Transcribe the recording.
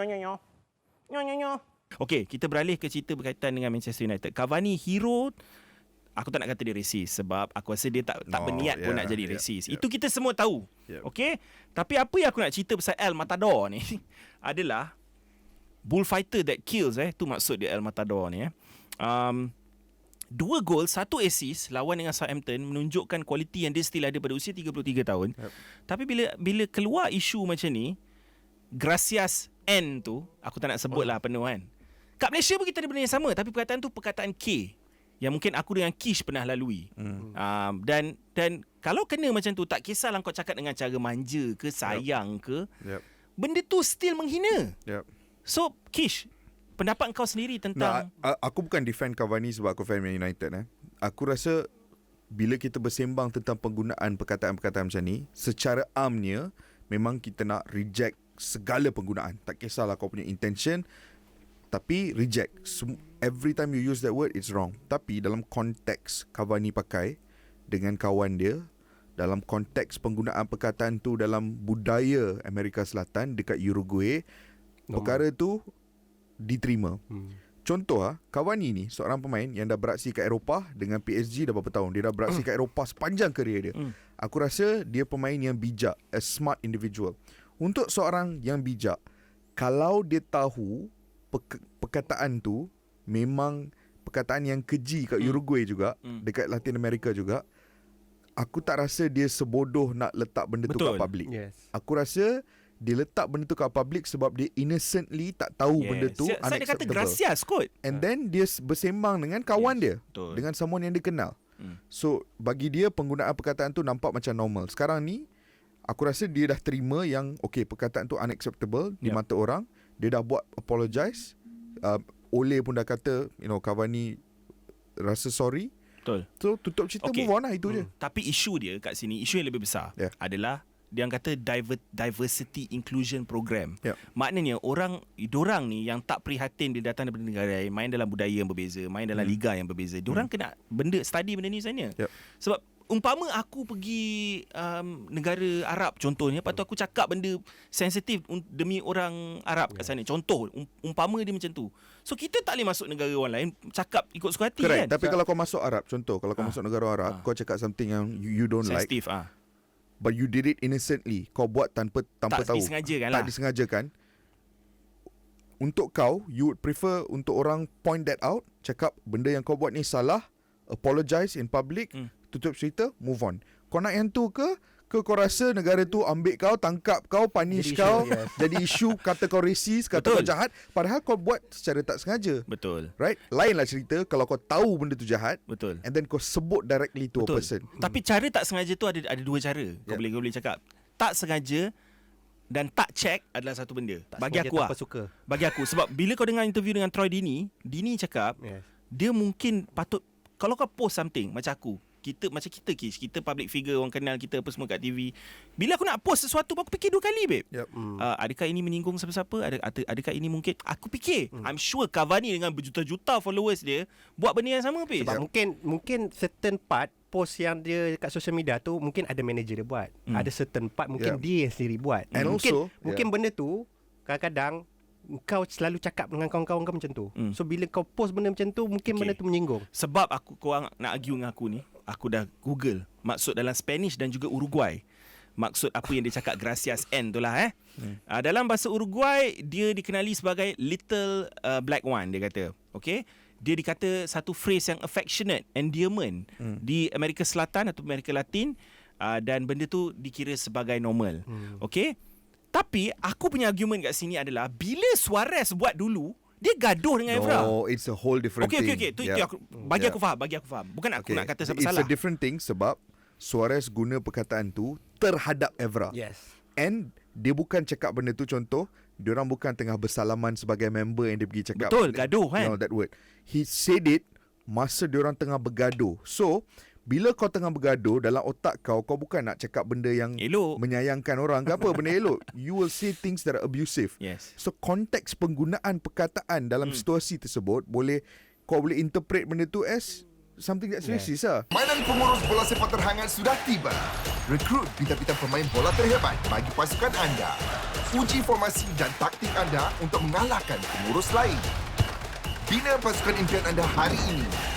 Nyo. Okey, kita beralih ke cerita berkaitan dengan Manchester United. Cavani hero, aku tak nak kata dia racist sebab aku rasa dia tak berniat pun nak jadi racist. Itu kita semua tahu. Okey? Tapi apa yang aku nak cerita pasal El Matador ni adalah bullfighter that kills tu maksud dia El Matador ni 2 gol, 1 assist lawan dengan Southampton menunjukkan kualiti yang dia still ada pada usia 33 tahun. Tapi bila keluar isu macam ni, Gracias N tu, aku tak nak sebut lah penuh kan. Kat Malaysia pun kita ada benda yang sama, tapi perkataan tu perkataan K yang mungkin aku dengan Kish pernah lalui. Dan kalau kena macam tu, tak kisahlah kau cakap dengan cara manja ke sayang ke, benda tu still menghina. So Kish, pendapat kau sendiri tentang aku bukan defend Cavani sebab aku fan Man United. Aku rasa bila kita bersembang tentang penggunaan perkataan-perkataan macam ni, secara amnya memang kita nak reject segala penggunaan. Tak kisahlah kau punya intention, tapi reject. Every time you use that word, it's wrong. Tapi dalam konteks Cavani pakai dengan kawan dia, dalam konteks penggunaan perkataan tu dalam budaya Amerika Selatan dekat Uruguay, perkara tu diterima. Contoh Cavani ni seorang pemain yang dah beraksi kat Eropah dengan PSG dah berapa tahun. Dia dah beraksi kat Eropah sepanjang kerjaya dia. Aku rasa dia pemain yang bijak, a smart individual. Untuk seorang yang bijak, kalau dia tahu perkataan tu memang perkataan yang keji kat Uruguay juga, dekat Latin America juga, aku tak rasa dia sebodoh nak letak benda tu kat public. Aku rasa dia letak benda tu kat public sebab dia innocently tak tahu benda tu unacceptable. Saya kata gracias kot. And then dia bersembang dengan kawan dia, dengan someone yang dia kenal. So bagi dia penggunaan perkataan tu nampak macam normal. Sekarang ni aku rasa dia dah terima yang perkataan tu unacceptable di mata orang. Dia dah buat apologize. Ole pun dah kata Cavani rasa sorry. Betul. So tutup cerita, move on lah, itu je. Tapi isu dia kat sini, isu yang lebih besar adalah dia yang kata diversity inclusion program. Maknanya diorang ni yang tak prihatin dia datang daripada negara lain, main dalam budaya yang berbeza, main dalam liga yang berbeza. Diorang kena study benda ni sebenarnya. Sebab umpama aku pergi negara Arab contohnya, lepas tu aku cakap benda sensitif demi orang Arab kat sana. Contoh, umpama dia macam tu. So kita tak boleh masuk negara orang lain cakap ikut suka hati. Correct. Kan. Tapi kalau kau masuk Arab, contoh kalau kau masuk negara Arab, kau cakap something yang you don't sensitive, like, but you did it innocently, kau buat tanpa tak tahu, disengajakan tak disengajakan. Untuk kau, you would prefer untuk orang point that out, cakap benda yang kau buat ni salah, apologize in public, tutup cerita, move on. Kau nak yang tu ke kau rasa negara tu ambil kau, tangkap kau, punish kau, jadi isu, kata kau racist, kata kau jahat, padahal kau buat secara tak sengaja. Betul. Right? Lainlah cerita kalau kau tahu benda tu jahat, betul, and then kau sebut directly to a person. Tapi cara tak sengaja tu ada dua cara. Kau boleh cakap. Tak sengaja dan tak check adalah satu benda. Tak bagi aku suka. Bagi aku, sebab bila kau dengar interview dengan Troy Deeney cakap, dia mungkin patut, kalau kau post something macam aku, kita public figure, orang kenal kita apa semua kat TV, bila aku nak post sesuatu aku fikir 2 kali, babe. Adakah ini menyinggung siapa-siapa, adakah ini mungkin, aku fikir I'm sure Cavani dengan berjuta-juta followers dia buat benda yang sama, babe. Sebab mungkin certain part post yang dia kat social media tu mungkin ada manager dia buat, ada certain part mungkin dia sendiri buat. And mungkin benda tu kadang-kadang kau selalu cakap dengan kawan-kawan kau macam tu. So bila kau post benda macam tu, mungkin benda tu menyinggung. Sebab korang nak argue dengan aku ni, aku dah Google maksud dalam Spanish dan juga Uruguay. Maksud apa yang dia cakap gracias N tu lah dalam bahasa Uruguay dia dikenali sebagai little black one, dia kata. Okay, dia dikata satu phrase yang affectionate, endearment di Amerika Selatan atau Amerika Latin, dan benda tu dikira sebagai normal. Okay, tapi aku punya argument kat sini adalah bila Suarez buat dulu, dia gaduh dengan Evra. No, it's a whole different thing. Okay. Itu aku, bagi aku faham. Bukan aku nak kata siapa salah. It's a different thing sebab Suarez guna perkataan tu terhadap Evra. Yes. And dia bukan cakap benda tu, contoh, diorang bukan tengah bersalaman sebagai member yang dia pergi cakap. Betul, gaduh kan. That word. He said it masa diorang tengah bergaduh. So, bila kau tengah bergaduh, dalam otak kau bukan nak cakap benda yang elok, menyayangkan orang ke apa, benda elok. You will say things that are abusive. Yes. So konteks penggunaan perkataan dalam situasi tersebut, kau boleh interpret benda tu as something that's racist lah. Mainan pengurus bola sepak terhangat sudah tiba. Rekrut bintang-bintang pemain bola terhebat bagi pasukan anda. Uji formasi dan taktik anda untuk mengalahkan pengurus lain. Bina pasukan impian anda hari ini